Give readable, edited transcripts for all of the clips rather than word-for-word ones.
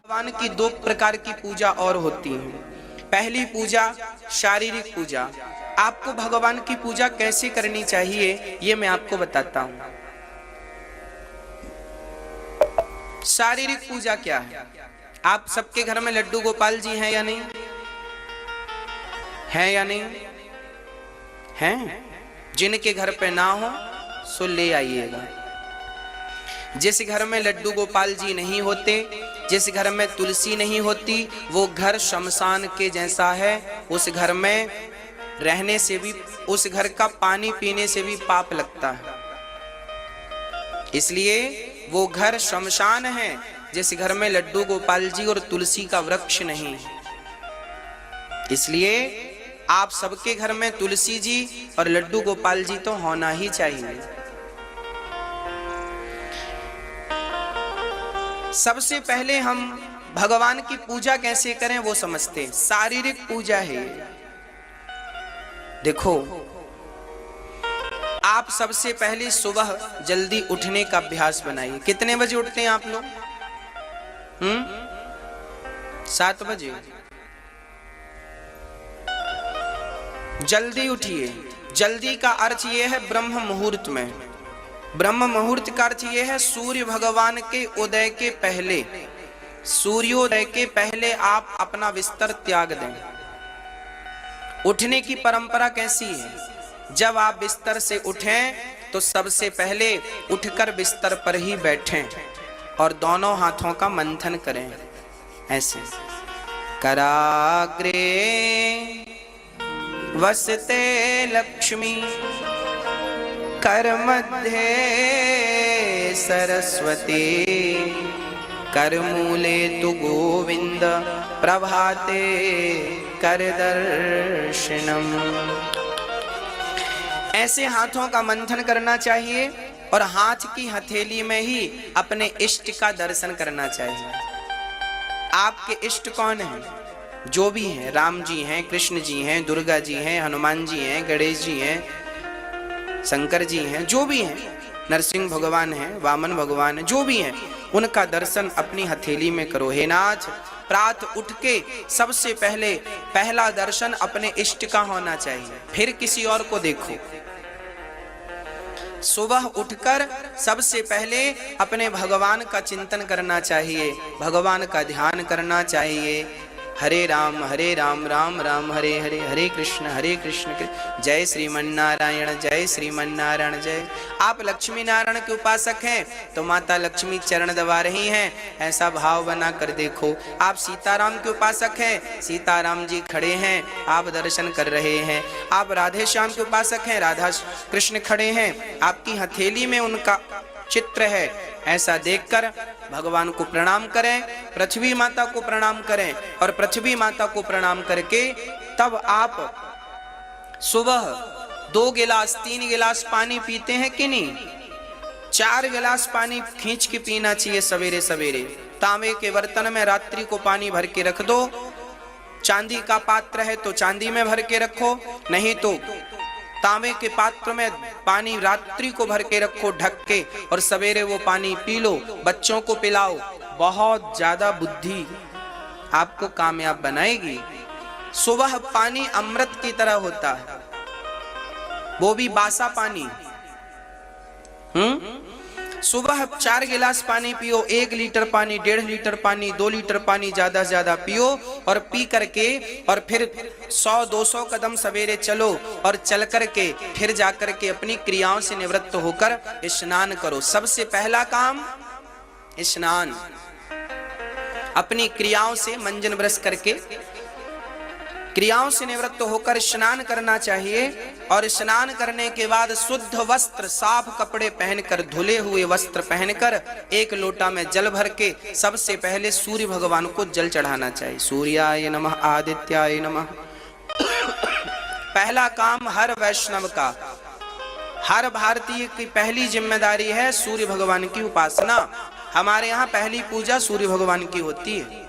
भगवान की दो प्रकार की पूजा और होती है। पहली पूजा शारीरिक पूजा। आपको भगवान की पूजा कैसे करनी चाहिए ये मैं आपको बताता हूं। शारीरिक पूजा क्या है? आप सबके घर में लड्डू गोपाल जी हैं या नहीं? हैं या नहीं? हैं? जिनके घर पे ना हो सो ले आइएगा। जिस घर में लड्डू गोपाल जी नहीं होते, जिस घर में तुलसी नहीं होती, वो घर शमशान के जैसा है। उस घर में रहने से भी, उस घर का पानी पीने से भी पाप लगता है। इसलिए वो घर शमशान है जिस घर में लड्डू गोपाल जी और तुलसी का वृक्ष नहीं है। इसलिए आप सबके घर में तुलसी जी और लड्डू गोपाल जी तो होना ही चाहिए। सबसे पहले हम भगवान की पूजा कैसे करें वो समझते हैं। शारीरिक पूजा है। देखो, आप सबसे पहले सुबह जल्दी उठने का अभ्यास बनाइए। कितने बजे उठते हैं आप लोग? 7 बजे। जल्दी उठिए। जल्दी का अर्थ यह है ब्रह्म मुहूर्त में। ब्रह्म मुहूर्त का अर्थ यह है सूर्य भगवान के उदय के पहले, सूर्योदय के पहले आप अपना बिस्तर त्याग दें। उठने की परंपरा कैसी है? जब आप बिस्तर से उठें तो सबसे पहले उठकर बिस्तर पर ही बैठें और दोनों हाथों का मंथन करें। ऐसे कराग्रे वसते लक्ष्मी कर मध्ये सरस्वती करमूले तु गोविंद प्रभाते कर दर्शनम। ऐसे हाथों का मंथन करना चाहिए और हाथ की हथेली में ही अपने इष्ट का दर्शन करना चाहिए। आपके इष्ट कौन हैं? जो भी हैं, राम जी हैं, कृष्ण जी हैं, दुर्गा जी हैं, हनुमान जी हैं, गणेश जी हैं, शंकर जी हैं, जो भी हैं, नरसिंह भगवान हैं, वामन भगवान हैं, जो भी हैं, उनका दर्शन अपनी हथेली में करो। हे नाथ, प्रातः उठ के सबसे पहले पहला दर्शन अपने इष्ट का होना चाहिए, फिर किसी और को देखो। सुबह उठकर सबसे पहले अपने भगवान का चिंतन करना चाहिए, भगवान का ध्यान करना चाहिए। हरे राम राम राम हरे हरे, हरे कृष्ण जय श्रीमन्नारायण जय श्रीमन्नारायण जय। आप लक्ष्मी नारायण के उपासक हैं तो माता लक्ष्मी चरण दबा रही हैं, ऐसा भाव बना कर देखो। आप सीताराम के उपासक हैं, सीताराम जी खड़े हैं, आप दर्शन कर रहे हैं। आप राधे श्याम के उपासक हैं, राधा कृष्ण खड़े हैं, आपकी हथेली में उनका चित्र है। ऐसा देखकर भगवान को प्रणाम करें, पृथ्वी माता को प्रणाम करें और पृथ्वी माता को प्रणाम करके तब आप सुबह 2 गिलास 3 गिलास पानी पीते हैं कि नहीं? 4 गिलास पानी खींच के पीना चाहिए सवेरे सवेरे। तांबे के बर्तन में रात्रि को पानी भर के रख दो। चांदी का पात्र है तो चांदी में भर के रखो, नहीं तो तांबे के पात्र में पानी रात्रि को भर के रखो ढक के, और सवेरे वो पानी पी लो, बच्चों को पिलाओ। बहुत ज्यादा बुद्धि आपको कामयाब बनाएगी। सुबह पानी अमृत की तरह होता है, वो भी बासा पानी। सुबह 4 गिलास पानी पियो, 1 लीटर पानी, 1.5 लीटर पानी, 2 लीटर पानी ज्यादा से ज्यादा पियो और पी करके और फिर 100-200 कदम सवेरे चलो और चल करके फिर जाकर के अपनी क्रियाओं से निवृत्त होकर स्नान करो। सबसे पहला काम स्नान। अपनी क्रियाओं से मंजन ब्रश करके क्रियाओं से निवृत्त होकर स्नान करना चाहिए। और स्नान करने के बाद शुद्ध वस्त्र, साफ कपड़े पहनकर, धुले हुए वस्त्र पहनकर 1 लोटा में जल भर के सबसे पहले सूर्य भगवान को जल चढ़ाना चाहिए। सूर्याय नमः आदित्याय नमः। पहला काम हर वैष्णव का, हर भारतीय की पहली जिम्मेदारी है सूर्य भगवान की उपासना। हमारे यहाँ पहली पूजा सूर्य भगवान की होती है।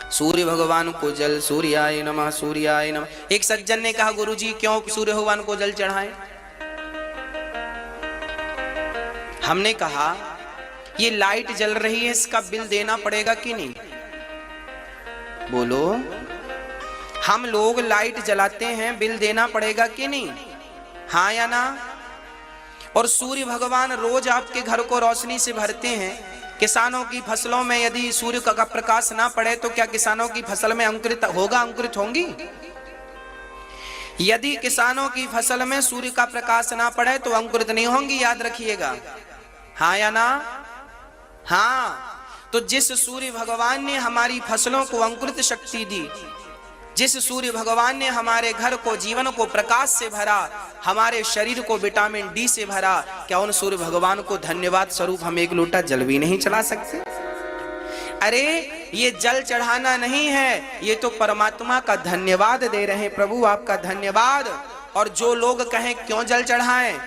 सूर्य भगवान को जल, सूर्याय नमः सूर्याय नमः। एक सज्जन ने कहा, गुरुजी क्यों सूर्य भगवान को जल चढ़ाएं? हमने कहा ये लाइट जल रही है, इसका बिल देना पड़ेगा कि नहीं? बोलो, हम लोग लाइट जलाते हैं, बिल देना पड़ेगा कि नहीं? हाँ या ना? और सूर्य भगवान रोज आपके घर को रोशनी से भरते हैं। किसानों की फसलों में यदि सूर्य का प्रकाश ना पड़े तो क्या किसानों की फसल में अंकुरित होगा, अंकुरित होंगी? यदि किसानों की फसल में सूर्य का प्रकाश ना पड़े तो अंकुरित नहीं होंगी, याद रखिएगा। हाँ या ना? हाँ। तो जिस सूर्य भगवान ने हमारी फसलों को अंकुरित शक्ति दी, जिस सूर्य भगवान ने हमारे घर को, जीवन को प्रकाश से भरा, हमारे शरीर को विटामिन डी से भरा, क्या उन सूर्य भगवान को धन्यवाद स्वरूप हम एक लोटा जल भी नहीं चढ़ा सकते? अरे ये जल चढ़ाना नहीं है, ये तो परमात्मा का धन्यवाद दे रहे हैं, प्रभु आपका धन्यवाद। और जो लोग कहें क्यों जल चढ़ाएं,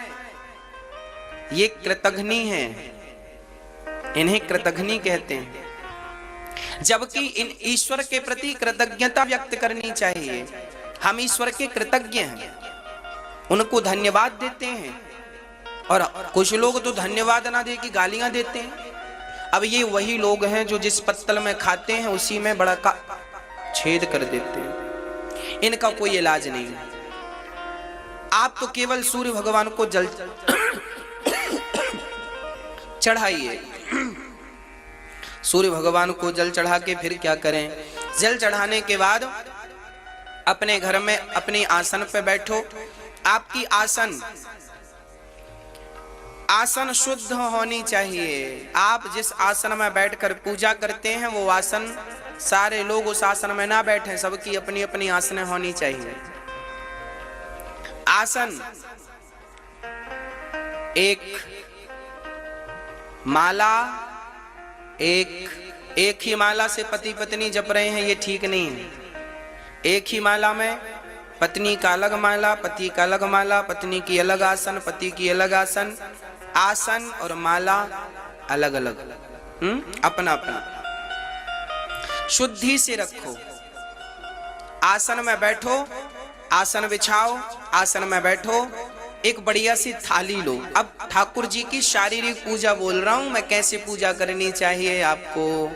ये कृतघ्नी है, इन्हें कृतघ्नी कहते हैं। जबकि इन ईश्वर के प्रति कृतज्ञता व्यक्त करनी चाहिए। हम ईश्वर के कृतज्ञ हैं, उनको धन्यवाद देते हैं। और कुछ लोग तो धन्यवाद ना दे के गालियां देते हैं। अब ये वही लोग हैं जो जिस पत्तल में खाते हैं उसी में बड़ा का छेद कर देते हैं। इनका कोई इलाज नहीं है। आप तो केवल सूर्य भगवान को जल चढ़ाइए। सूर्य भगवान को जल चढ़ा के फिर क्या करें? जल चढ़ाने के बाद अपने घर में अपनी आसन पे बैठो। आपकी आसन शुद्ध होनी चाहिए। आप जिस आसन में बैठकर पूजा करते हैं वो आसन, सारे लोग उस आसन में ना बैठें, सबकी अपनी अपनी आसनें होनी चाहिए। आसन एक माला, एक ही माला से पति पत्नी जप रहे हैं, ये ठीक नहीं है। एक ही माला में पत्नी का अलग माला, पति का अलग माला, पत्नी की अलग आसन, पति की अलग आसन। आसन और माला अलग अलग, अपना अपना। शुद्धि से रखो। आसन में बैठो, आसन बिछाओ, आसन में बैठो। एक बढ़िया सी थाली लो। अब ठाकुर जी की शारीरिक पूजा बोल रहा हूं मैं, कैसे पूजा करनी चाहिए आपको।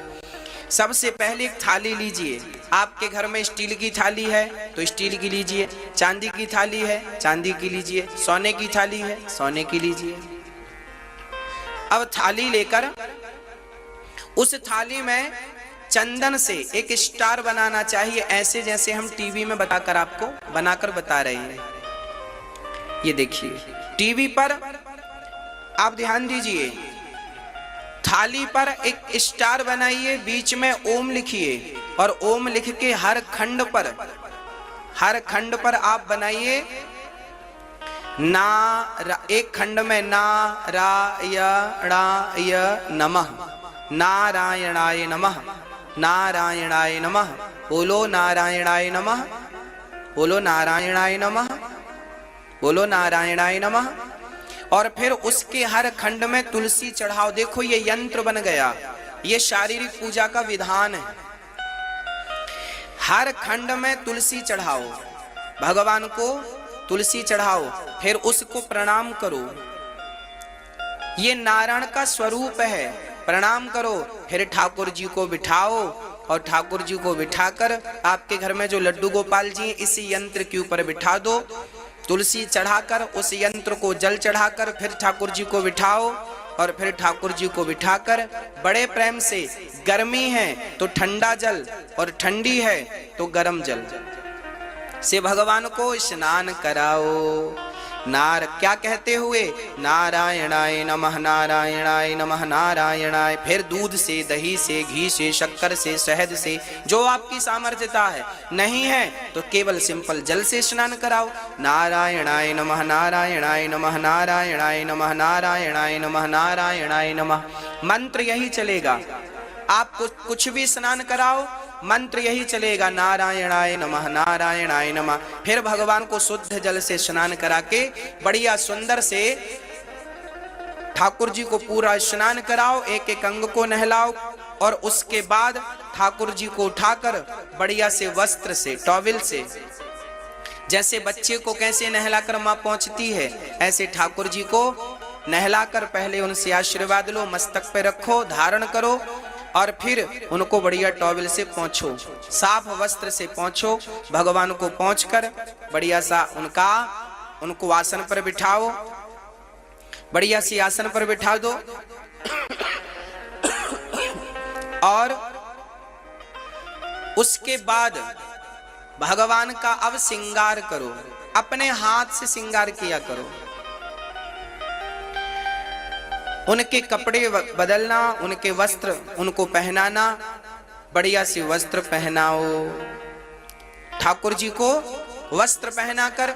सबसे पहले एक थाली लीजिए। आपके घर में स्टील की थाली है तो स्टील की लीजिए, चांदी की थाली है चांदी की लीजिए, सोने की थाली है सोने की लीजिए। अब थाली लेकर उस थाली में चंदन से एक स्टार बनाना चाहिए, ऐसे जैसे हम टीवी में बताकर आपको बनाकर बता रहे हैं। ये देखिए टीवी पर आप ध्यान दीजिए। थाली पर एक स्टार बनाइए, बीच में ओम लिखिए और ओम लिख के हर खंड पर आप बनाइए एक खंड में नारायणाय नमः, नारायणाय नमः, नारायणाय नमः। बोलो नारायणाय नमः, बोलो नारायणाय नमः, बोलो नारायणाय नमः। और फिर उसके हर खंड में तुलसी चढ़ाओ। देखो ये यंत्र बन गया, ये शारीरिक पूजा का विधान है। हर खंड में तुलसी चढ़ाओ, भगवान को तुलसी चढ़ाओ, फिर उसको प्रणाम करो। ये नारायण का स्वरूप है, प्रणाम करो। फिर ठाकुर जी को बिठाओ और ठाकुर जी को बिठाकर आपके घर में जो लड्डू गोपाल जी हैं इसी यंत्र के ऊपर बिठा दो। तुलसी चढ़ाकर उस यंत्र को जल चढ़ाकर फिर ठाकुर जी को बिठाओ और फिर ठाकुर जी को बिठाकर बड़े प्रेम से, गर्मी है तो ठंडा जल और ठंडी है तो गर्म जल से भगवान को स्नान कराओ। क्या कहते हुए? नारायणाय नमः, नारायणाय नमः, नारायणाय। फिर दूध से, दही से, घी से, शक्कर से, शहद से, जो आपकी सामर्थ्यता है। नहीं है तो केवल सिंपल जल से स्नान कराओ। नारायणाय नमः, नारायणाय नमः, नारायणाय नमः, नारायणाय नमः, नारायणाय नमः। मंत्र यही चलेगा। आप कुछ भी स्नान कराओ, मंत्र यही चलेगा, नारायणाय नमः, नारायणाय नमः। फिर भगवान को शुद्ध जल से स्नान करा के बढ़िया सुंदर से ठाकुर जी को पूरा स्नान कराओ, एक एक अंग को नहलाओ और उसके बाद ठाकुर जी को उठाकर बढ़िया से वस्त्र से, टॉवेल से, जैसे बच्चे को कैसे नहलाकर माँ पहुंचती है ऐसे ठाकुर जी को नहलाकर पहले उनसे आशीर्वाद लो, मस्तक पे रखो, धारण करो। और फिर उनको बढ़िया टॉवल से पोंछो, साफ वस्त्र से पोंछो। भगवान को पोंछकर बढ़िया सा उनको आसन पर बिठाओ, बढ़िया सी आसन पर बिठा दो। और उसके बाद भगवान का अब श्रृंगार करो, अपने हाथ से श्रृंगार किया करो। उनके कपड़े बदलना, उनके वस्त्र उनको पहनाना, बढ़िया से वस्त्र पहनाओ। ठाकुर जी को वस्त्र पहनाकर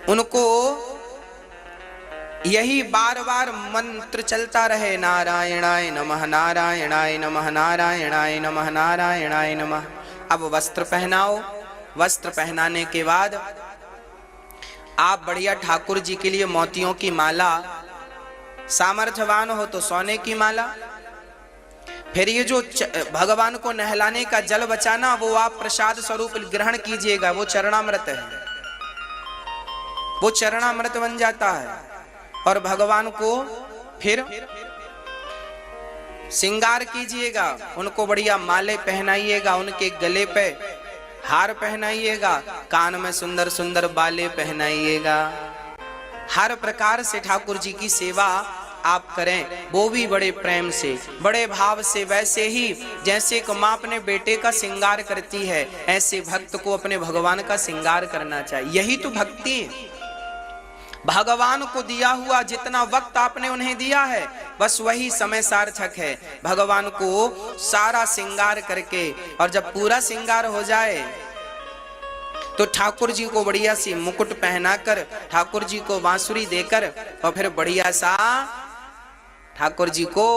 उनको यही बार बार मंत्र चलता रहे, नारायणाय नमः, नारायणाय नमः, नारायणाय नमः, नारायणाय नमः। अब वस्त्र पहनाओ। वस्त्र पहनाने के बाद आप बढ़िया ठाकुर जी के लिए मोतियों की माला, सामर्थ्यवान हो तो सोने की माला। फिर ये जो भगवान को नहलाने का जल बचाना, वो आप प्रसाद स्वरूप ग्रहण कीजिएगा। वो चरणामृत है, वो चरणामृत बन जाता है। और भगवान को फिर श्रृंगार कीजिएगा, उनको बढ़िया माले पहनाइएगा, उनके गले पे हार पहनाइएगा, कान में सुंदर सुंदर बाले पहनाइएगा। हर प्रकार से ठाकुर जी की सेवा आप करें, वो भी बड़े प्रेम से, बड़े भाव से। वैसे ही जैसे कि माँ अपने बेटे का श्रृंगार करती है, ऐसे भक्त को अपने भगवान का श्रृंगार करना चाहिए। यही तो भक्ति है। भगवान को दिया हुआ जितना वक्त आपने उन्हें दिया है, बस वही समय सार्थक है। भगवान को सारा श्रृंगार करके, और जब पूरा श्रृंगार हो जाए तो ठाकुर जी को बढ़िया सी मुकुट पहनाकर, ठाकुर जी को बांसुरी देकर, और फिर बढ़िया सा ठाकुर जी को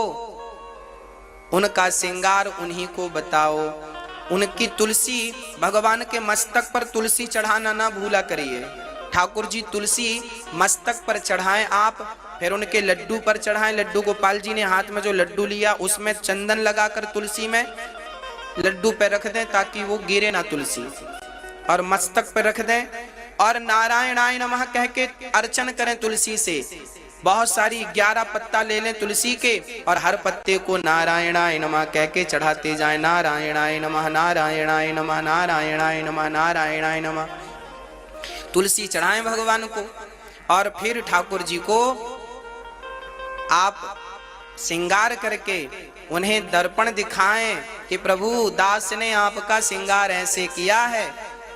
उनका श्रृंगार उन्हीं को बताओ। उनकी तुलसी, भगवान के मस्तक पर तुलसी चढ़ाना ना भूला करिए। ठाकुर जी तुलसी मस्तक पर चढ़ाएं आप, फिर उनके लड्डू पर चढ़ाएं। लड्डू गोपाल जी ने हाथ में जो लड्डू लिया, उसमें चंदन लगाकर तुलसी में लड्डू पे रख दें ताकि वो गिरे ना तुलसी, और मस्तक पर रख दें। और नारायणाय नमः कह के अर्चन करें तुलसी से। बहुत सारी 11 पत्ता ले लें तुलसी के, और हर पत्ते को नारायणाय नमः कह के चढ़ाते जाएं। नारायणाय नमः, नारायणाय नमः, नारायणाय नमः, नारायणाय नमः। तुलसी चढ़ाएं भगवान को, और फिर ठाकुर जी को आप श्रृंगार करके उन्हें दर्पण दिखाएं कि प्रभु दास ने आपका श्रृंगार ऐसे किया है,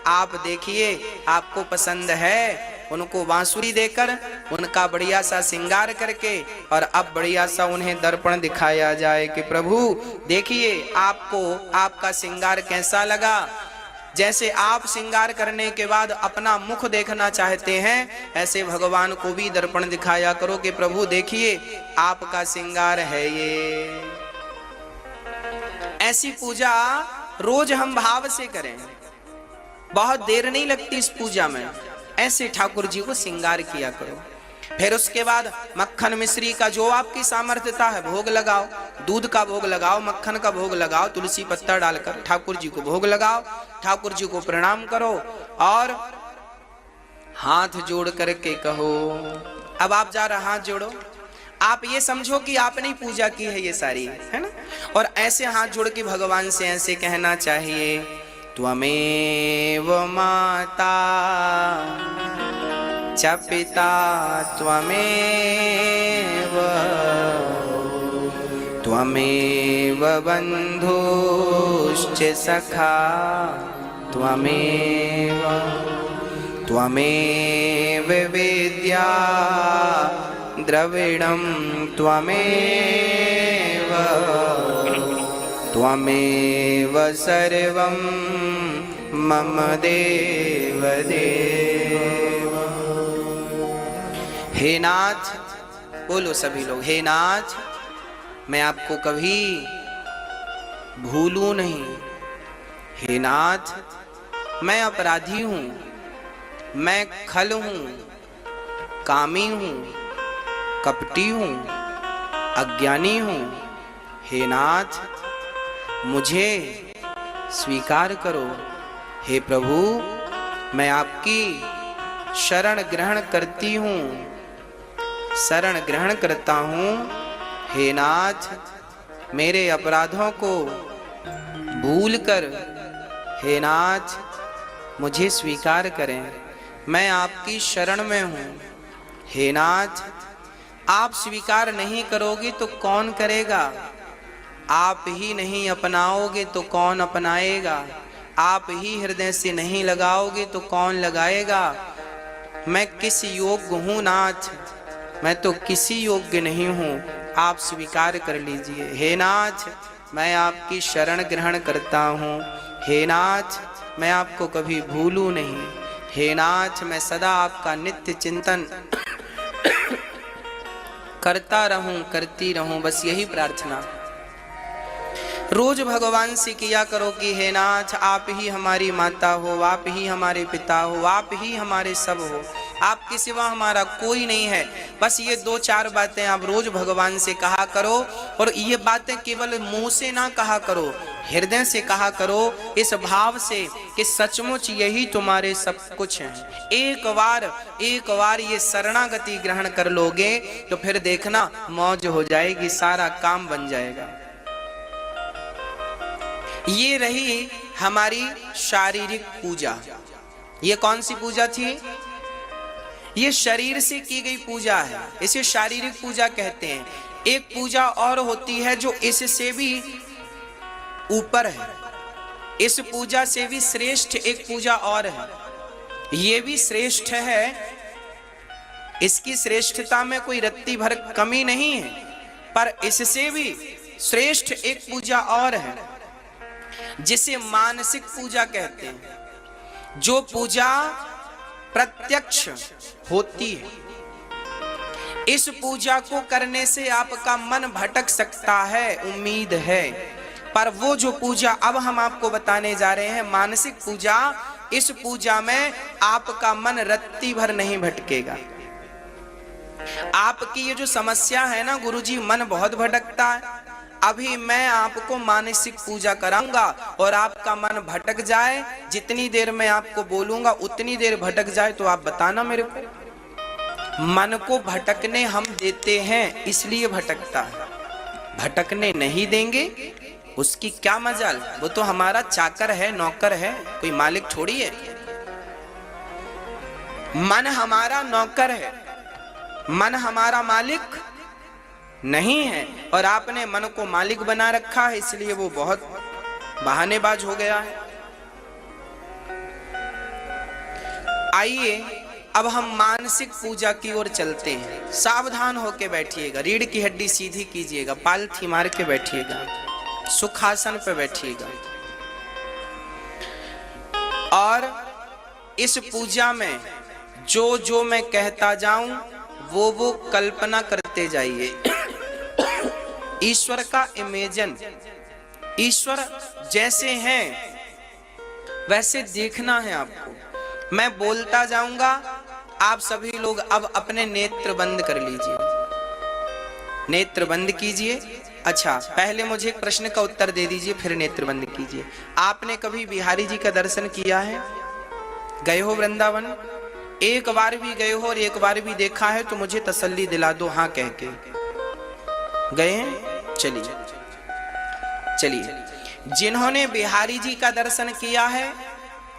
आप देखिए आपको पसंद है। उनको बांसुरी देकर उनका बढ़िया सा श्रृंगार करके, और अब बढ़िया सा उन्हें दर्पण दिखाया जाए कि प्रभु देखिए आपको आपका श्रृंगार कैसा लगा। जैसे आप श्रृंगार करने के बाद अपना मुख देखना चाहते हैं, ऐसे भगवान को भी दर्पण दिखाया करो कि प्रभु देखिए आपका श्रृंगार है ये। ऐसी पूजा रोज हम भाव से करें, बहुत देर नहीं लगती इस पूजा में। ऐसे ठाकुर जी को श्रृंगार किया करो। फिर उसके बाद मक्खन मिश्री का जो आपकी सामर्थ्यता है भोग लगाओ। दूध का भोग लगाओ, मक्खन का भोग लगाओ, तुलसी पत्ता डालकर ठाकुर जी को भोग लगाओ। ठाकुर जी को प्रणाम करो और हाथ जोड़ करके कहो। अब आप जा रहे हाथ जोड़ो, आप ये समझो कि आपने पूजा की है ये सारी, है ना। और ऐसे हाथ जोड़ के भगवान से ऐसे कहना चाहिए, त्वमेव माता च पिता त्वमेव, त्वमेव बन्धुश्च सखा त्वमेव, त्वमेव विद्या द्रविणं त्वमेव, त्वमेव सर्वं मम देव देव। हे नाथ, बोलो सभी लोग, हे नाथ मैं आपको कभी भूलूं नहीं। हे नाथ मैं अपराधी हूं, मैं खल हूं, कामी हूं, कपटी हूं, अज्ञानी हूं। हे नाथ मुझे स्वीकार करो। हे प्रभु मैं आपकी शरण ग्रहण करती हूँ, शरण ग्रहण करता हूँ। हे नाथ मेरे अपराधों को भूलकर हे नाथ मुझे स्वीकार करें। मैं आपकी शरण में हूँ। हे नाथ, आप स्वीकार नहीं करोगे तो कौन करेगा? आप ही नहीं अपनाओगे तो कौन अपनाएगा? आप ही हृदय से नहीं लगाओगे तो कौन लगाएगा? मैं किस योग्य हूँ नाथ? मैं तो किसी योग्य नहीं हूँ, आप स्वीकार कर लीजिए। हे नाथ, मैं आपकी शरण ग्रहण करता हूँ। हे नाथ, मैं आपको कभी भूलूं नहीं। हे नाथ, मैं सदा आपका नित्य चिंतन करता रहूं, करती रहूं, बस यही प्रार्थना रोज भगवान से किया करो कि हे नाथ, आप ही हमारी माता हो, आप ही हमारे पिता हो, आप ही हमारे सब हो, आपके सिवा हमारा कोई नहीं है। बस ये 2-4 बातें आप रोज भगवान से कहा करो। और ये बातें केवल मुंह से ना कहा करो, हृदय से कहा करो, इस भाव से कि सचमुच यही तुम्हारे सब कुछ है। एक बार ये शरणागति ग्रहण कर लोगे तो फिर देखना मौज हो जाएगी, सारा काम बन जाएगा। ये रही हमारी शारीरिक पूजा। ये कौन सी पूजा थी? ये शरीर से की गई पूजा है, इसे शारीरिक पूजा कहते हैं। एक पूजा और होती है जो इससे भी ऊपर है, इस पूजा से भी श्रेष्ठ एक पूजा और है। ये भी श्रेष्ठ है, इसकी श्रेष्ठता में कोई रत्ती भर कमी नहीं है, पर इससे भी श्रेष्ठ एक पूजा और है जिसे मानसिक पूजा कहते हैं। जो पूजा प्रत्यक्ष होती है, इस पूजा को करने से आपका मन भटक सकता है, उम्मीद है, पर वो जो पूजा अब हम आपको बताने जा रहे हैं, मानसिक पूजा, इस पूजा में आपका मन रत्ती भर नहीं भटकेगा। आपकी ये जो समस्या है ना गुरुजी, मन बहुत भटकता है, अभी मैं आपको मानसिक पूजा कराऊंगा और आपका मन भटक जाए, जितनी देर मैं आपको बोलूंगा उतनी देर भटक जाए तो आप बताना मेरे को। मन को भटकने हम देते हैं इसलिए भटकता है, भटकने नहीं देंगे उसकी क्या मजाल। वो तो हमारा चाकर है, नौकर है, कोई मालिक थोड़ी है। मन हमारा नौकर है, मन हमारा मालिक नहीं है। और आपने मन को मालिक बना रखा है, इसलिए वो बहुत बहानेबाज हो गया है। आइए अब हम मानसिक पूजा की ओर चलते हैं। सावधान होके बैठिएगा, रीढ़ की हड्डी सीधी कीजिएगा, पालथी मार के बैठिएगा, सुखासन पे बैठिएगा और इस पूजा में जो जो मैं कहता जाऊं वो कल्पना करते जाइए। ईश्वर का इमेजन, ईश्वर जैसे हैं वैसे देखना है आपको। मैं बोलता जाऊंगा, आप सभी लोग अब अपने नेत्र बंद कर लीजिए, नेत्र बंद कीजिए। अच्छा, पहले मुझे एक प्रश्न का उत्तर दे दीजिए, फिर नेत्र बंद कीजिए। आपने कभी बिहारी जी का दर्शन किया है? गए हो वृंदावन? एक बार भी गए हो और एक बार भी देखा है तो मुझे तसल्ली दिला दो हाँ कह के। गए हैं? चलिए चलिए। जिन्होंने बिहारी जी का दर्शन किया है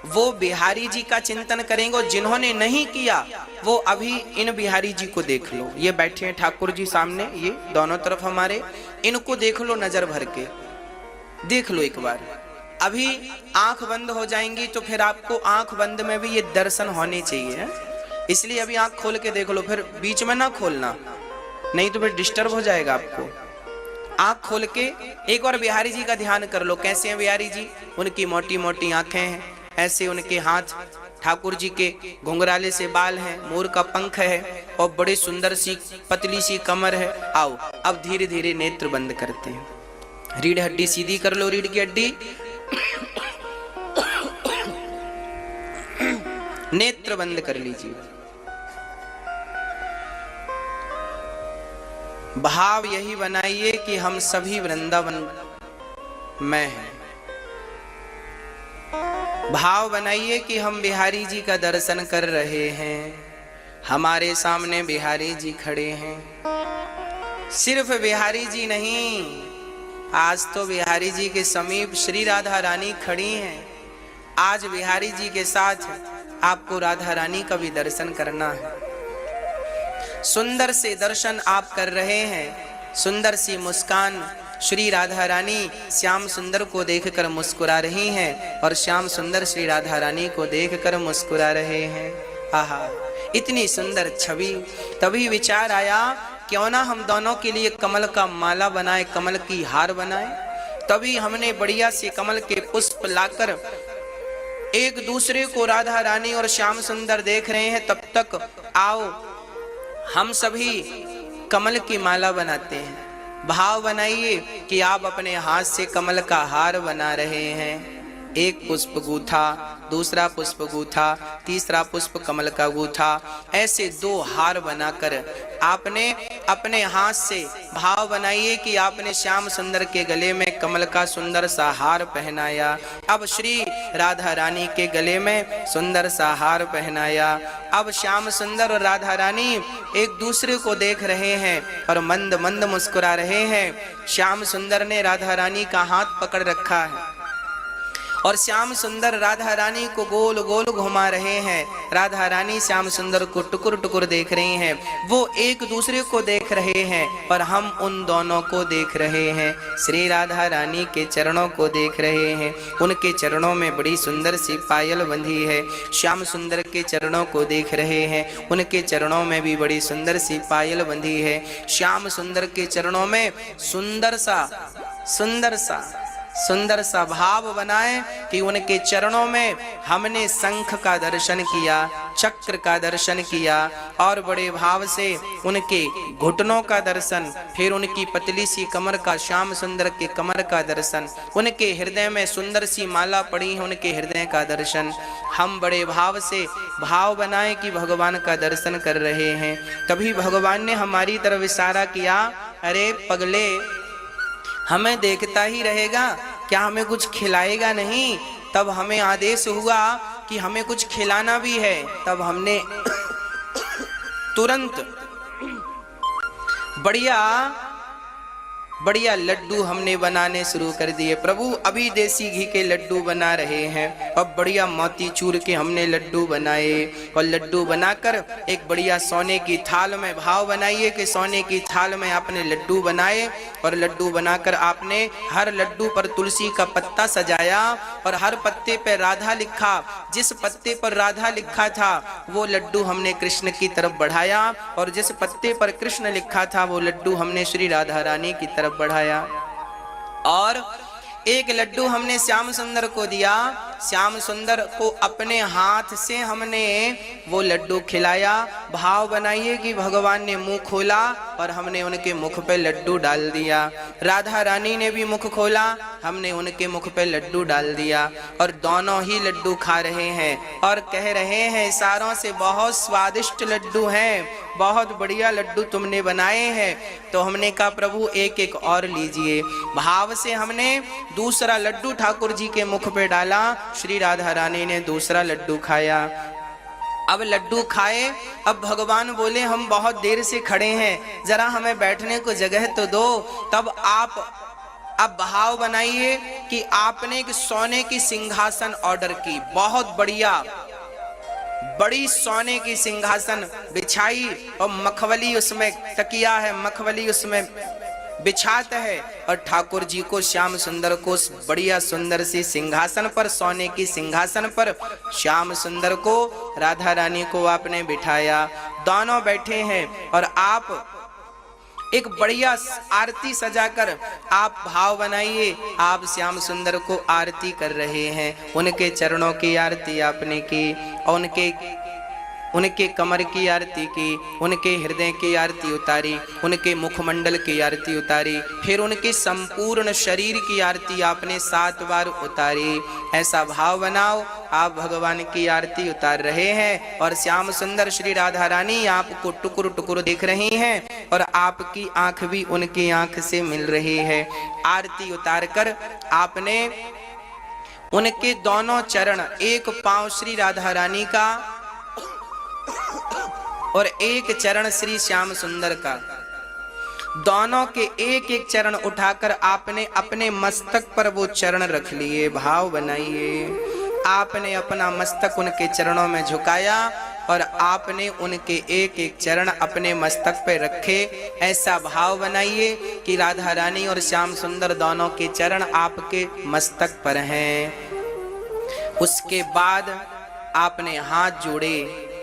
वो बिहारी जी का चिंतन करेंगे, और जिन्होंने नहीं किया वो अभी इन बिहारी जी को देख लो। ये बैठे हैं ठाकुर जी सामने, ये दोनों तरफ हमारे, इनको देख लो, नजर भर के देख लो एक बार। अभी आंख बंद हो जाएंगी तो फिर आपको आंख बंद में भी ये दर्शन होने चाहिए, इसलिए अभी आंख खोल के देख लो, फिर बीच में ना खोलना, नहीं तो फिर डिस्टर्ब हो जाएगा आपको। आंख खोल के एक बार बिहारी जी का ध्यान कर लो। कैसे हैं बिहारी जी? उनकी मोटी मोटी आंखें हैं, ऐसे उनके हाथ, ठाकुर जी के घुंघराले से बाल हैं, मोर का पंख है और बड़ी सुंदर सी पतली सी कमर है। आओ अब धीरे धीरे नेत्र बंद करते हैं। रीढ़ हड्डी सीधी कर लो, रीढ़ की हड्डी, नेत्र बंद कर लीजिए। भाव यही बनाइए कि हम सभी वृंदावन में हैं। भाव बनाइए कि हम बिहारी जी का दर्शन कर रहे हैं, हमारे सामने बिहारी जी खड़े हैं। सिर्फ बिहारी जी नहीं, आज तो बिहारी जी के समीप श्री राधा रानी खड़ी हैं। आज बिहारी जी के साथ आपको राधा रानी का भी दर्शन करना है। सुंदर से दर्शन आप कर रहे हैं, सुंदर सी मुस्कान श्री राधा रानी श्याम सुंदर को देखकर मुस्कुरा रही हैं और श्याम सुंदर श्री राधा रानी को देखकर मुस्कुरा रहे हैं। आहा, इतनी सुंदर छवि। तभी विचार आया, क्यों ना हम दोनों के लिए कमल का माला बनाए, कमल की हार बनाए। तभी हमने बढ़िया से कमल के पुष्प लाकर एक दूसरे को राधा रानी और श्याम सुंदर देख रहे हैं। तब तक आओ हम सभी कमल की माला बनाते हैं। भाव बनाइए कि आप अपने हाथ से कमल का हार बना रहे हैं। एक पुष्प गूथा, दूसरा पुष्प गूथा, तीसरा पुष्प कमल का गूथा, ऐसे 2 हार बनाकर आपने अपने हाथ से भाव बनाइए कि आपने श्याम सुंदर के गले में कमल का सुंदर सा हार पहनाया। अब श्री राधा रानी के गले में सुंदर सा हार पहनाया। अब श्याम सुंदर और राधा रानी एक दूसरे को देख रहे हैं और मंद मंद मुस्कुरा रहे हैं। श्याम सुंदर ने राधा रानी का हाथ पकड़ रखा है और श्याम सुंदर राधा रानी को गोल गोल घुमा रहे हैं। राधा रानी श्याम सुंदर को टुकुर टुकुर देख रही हैं। वो एक दूसरे को देख रहे हैं और हम उन दोनों को देख रहे हैं। श्री राधा रानी के चरणों को देख रहे हैं। उनके चरणों में बड़ी सुंदर सी पायल बंधी है। श्याम सुंदर के चरणों को देख रहे हैं। उनके चरणों में भी बड़ी सुंदर सी पायल बंधी है। श्याम सुंदर के चरणों में सुंदर सा भाव बनाए कि उनके चरणों में हमने शंख का दर्शन किया, चक्र का दर्शन किया और बड़े भाव से उनके घुटनों का दर्शन, फिर उनकी पतली सी कमर का, श्याम सुंदर के कमर का दर्शन, उनके हृदय में सुंदर सी माला पड़ी है, उनके हृदय का दर्शन। हम बड़े भाव से भाव बनाए कि भगवान का दर्शन कर रहे हैं। तभी भगवान ने हमारी तरफ इशारा किया, अरे पगले, हमें देखता ही रहेगा क्या, हमें कुछ खिलाएगा नहीं? तब हमें आदेश हुआ कि हमें कुछ खिलाना भी है। तब हमने तुरंत बढ़िया लड्डू हमने बनाने शुरू कर दिए। प्रभु अभी देसी घी के लड्डू बना रहे हैं। अब बढ़िया मोती चूर के हमने लड्डू बनाए और लड्डू बनाकर एक बढ़िया सोने की थाल में, भाव बनाइए कि सोने की थाल में आपने लड्डू बनाए और लड्डू बनाकर आपने हर लड्डू पर तुलसी का पत्ता सजाया और हर पत्ते पर राधा लिखा। जिस पत्ते पर राधा लिखा था वो लड्डू हमने कृष्ण की तरफ बढ़ाया और जिस पत्ते पर कृष्ण लिखा था वो लड्डू हमने श्री राधा रानी की तरफ बढ़ाया। और एक लड्डू हमने श्याम सुंदर को दिया। श्याम सुंदर को अपने हाथ से हमने वो लड्डू खिलाया। भाव बनाइए कि भगवान ने मुंह खोला और हमने उनके मुख पे लड्डू डाल दिया। राधा रानी ने भी मुख खोला, हमने उनके मुख पे लड्डू डाल दिया और दोनों ही लड्डू खा रहे हैं और कह रहे हैं इशारों से, बहुत स्वादिष्ट लड्डू हैं, बहुत बढ़िया लड्डू तुमने बनाए हैं। तो हमने कहा प्रभु एक एक और लीजिए। भाव से हमने दूसरा लड्डू ठाकुर जी के मुख पे डाला। श्री राधा रानी ने दूसरा लड्डू खाया। अब लड्डू खाए, अब भगवान बोले हम बहुत देर से खड़े हैं, जरा हमें बैठने को जगह तो दो। तब आप अब भाव बनाइए कि आपने एक सोने की सिंहासन ऑर्डर की, बहुत बढ़िया बड़ी सोने की सिंहासन बिछाई और मखमली उसमें तकिया है, मखमली उसमें बिछात है और ठाकुर जी को, श्याम सुंदर को बढ़िया सुंदर सी सिंहासन पर, सोने की सिंहासन पर श्याम सुंदर को, राधा रानी को आपने बिठाया। दोनों बैठे हैं और आप एक बढ़िया आरती सजाकर आप भाव बनाइए, आप श्याम सुंदर को आरती कर रहे हैं। उनके चरणों की आरती आपने की और उनके कमर की आरती की, उनके हृदय की आरती उतारी, उनके मुखमंडल की आरती उतारी, फिर उनके संपूर्ण शरीर की आरती आपने 7 बार उतारी। ऐसा भाव बनाओ आप भगवान की आरती उतार रहे हैं और श्याम सुंदर श्री राधा रानी आपको टुकुर टुकुर देख रही हैं और आपकी आंख भी उनकी आंख से मिल रही है। आरती उतार कर आपने उनके दोनों चरण, एक पांव श्री राधा रानी का और एक चरण श्री श्याम सुंदर का, दोनों के एक एक चरण उठाकर आपने अपने मस्तक पर वो चरण रख लिए। भाव बनाइए, आपने अपना मस्तक उनके चरणों में झुकाया और आपने उनके एक एक चरण अपने मस्तक पे रखे। ऐसा भाव बनाइए कि राधा रानी और श्याम सुंदर दोनों के चरण आपके मस्तक पर हैं। उसके बाद आपने हाथ जोड़े।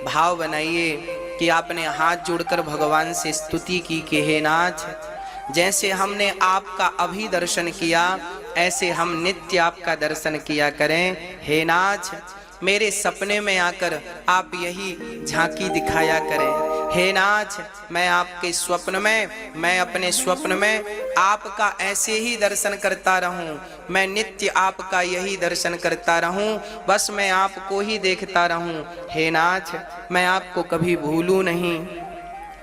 भाव बनाइए कि आपने हाथ जोड़कर भगवान से स्तुति की कि हे नाथ, जैसे हमने आपका अभी दर्शन किया ऐसे हम नित्य आपका दर्शन किया करें। हे नाथ, मेरे सपने में आकर आप यही झांकी दिखाया करें। हे नाथ, मैं आपके स्वप्न में, मैं अपने स्वप्न में आपका ऐसे ही दर्शन करता रहूं, मैं नित्य आपका यही दर्शन करता रहूं, बस मैं आपको ही देखता रहूं। हे नाथ, मैं आपको कभी भूलूं नहीं,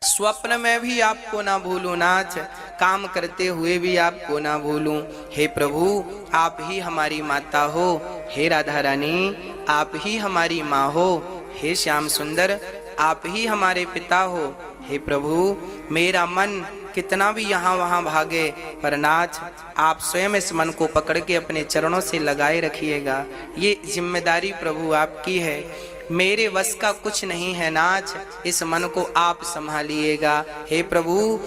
स्वप्न में भी आपको ना भूलूं नाथ, काम करते हुए भी आपको ना भूलूं। हे प्रभु, आप ही हमारी माता हो। हे राधा रानी, आप ही हमारी माँ हो। हे श्याम सुंदर, आप ही हमारे पिता हो। हे प्रभु, मेरा मन कितना भी यहाँ वहाँ भागे, पर नाथ आप स्वयं इस मन को पकड़ के अपने चरणों से लगाए रखिएगा। ये जिम्मेदारी प्रभु आपकी है, मेरे वश का कुछ नहीं है नाथ, इस मन को आप संभालिएगा। हे प्रभु,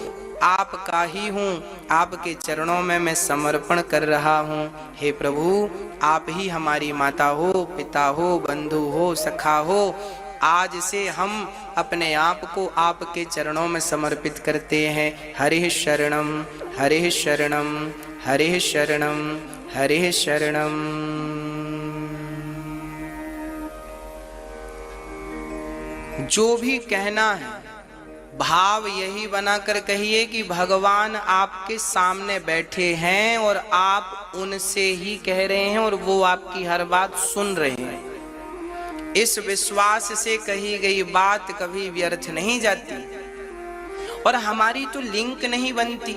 आपका ही हूँ, आपके चरणों में मैं समर्पण कर रहा हूँ। हे प्रभु, आप ही हमारी माता हो, पिता हो, बंधु हो, सखा हो। आज से हम अपने आप को आपके चरणों में समर्पित करते हैं। हरे शरणम, हरे शरणम, हरे शरणम, हरे शरणम। जो भी कहना है भाव यही बनाकर कहिए कि भगवान आपके सामने बैठे हैं और आप उनसे ही कह रहे हैं और वो आपकी हर बात सुन रहे हैं। इस विश्वास से कही गई बात कभी व्यर्थ नहीं जाती और हमारी तो लिंक नहीं बनती।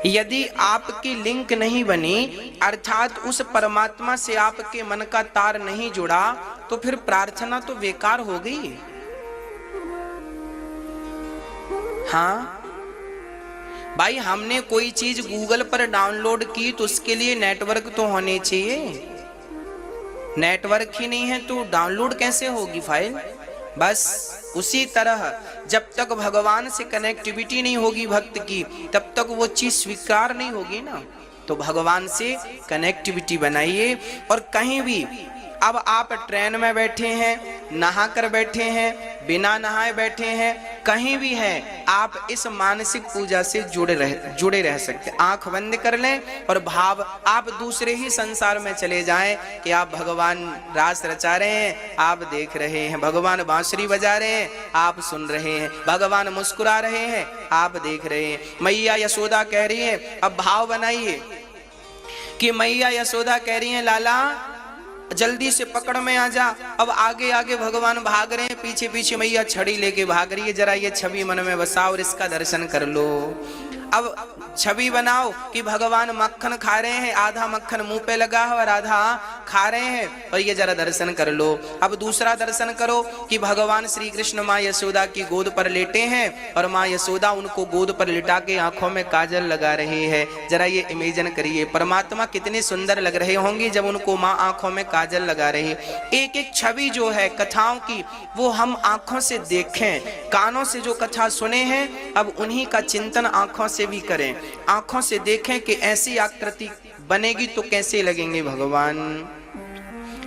यदि आपकी लिंक नहीं बनी, अर्थात उस परमात्मा से आपके मन का तार नहीं जुड़ा, तो फिर प्रार्थना तो बेकार हो गई। हाँ भाई, हमने कोई चीज गूगल पर डाउनलोड की तो उसके लिए नेटवर्क तो होने चाहिए। नेटवर्क ही नहीं है तो डाउनलोड कैसे होगी फाइल। बस उसी तरह जब तक भगवान से कनेक्टिविटी नहीं होगी भक्त की, तब तक वो चीज स्वीकार नहीं होगी ना। तो भगवान से कनेक्टिविटी बनाइए। और कहीं भी, अब आप ट्रेन में बैठे हैं, नहा कर बैठे हैं, बिना नहाए बैठे हैं, कहीं भी हैं, आप इस मानसिक पूजा से जुड़े रह सकते। आंख बंद कर लें और भाव आप दूसरे ही संसार में चले जाएं कि आप भगवान रास रचा रहे हैं, आप देख रहे हैं, भगवान बांसुरी बजा रहे हैं, आप सुन रहे हैं, भगवान मुस्कुरा रहे हैं, आप देख रहे हैं। मैया यशोदा कह रही है, अब भाव बनाइए कि मैया यशोदा कह रही है, लाला जल्दी से पकड़ में आ जा। अब आगे आगे भगवान भाग रहे हैं, पीछे पीछे मैया छड़ी लेके भाग रही है। जरा ये छवि मन में बसाओ और इसका दर्शन कर लो। अब छवि बनाओ कि भगवान मक्खन खा रहे हैं, आधा मक्खन मुंह पे लगा है और आधा खा रहे हैं, और ये जरा दर्शन कर लो। अब दूसरा दर्शन करो कि भगवान श्री कृष्ण माँ यशोदा की गोद पर लेटे हैं और माँ यशोदा उनको गोद पर लिटा के आंखों में काजल लगा रही है। जरा ये इमेजिन करिए, परमात्मा कितने सुंदर लग रहे होंगे जब उनको माँ आंखों में काजल लगा रही है। एक एक छवि जो है कथाओं की, वो हम आंखों से देखें, कानों से जो कथा सुने हैं अब उन्हीं का चिंतन आंखों से भी करें। आंखों से देखें कि ऐसी आकृति बनेगी तो कैसे लगेंगे भगवान।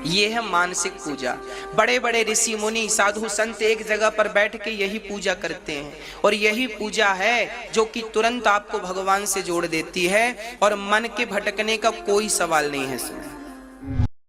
ये है मानसिक पूजा। बड़े बड़े ऋषि मुनि साधु संत एक जगह पर बैठ के यही पूजा करते हैं और यही पूजा है जो कि तुरंत आपको भगवान से जोड़ देती है और मन के भटकने का कोई सवाल नहीं है इसमें।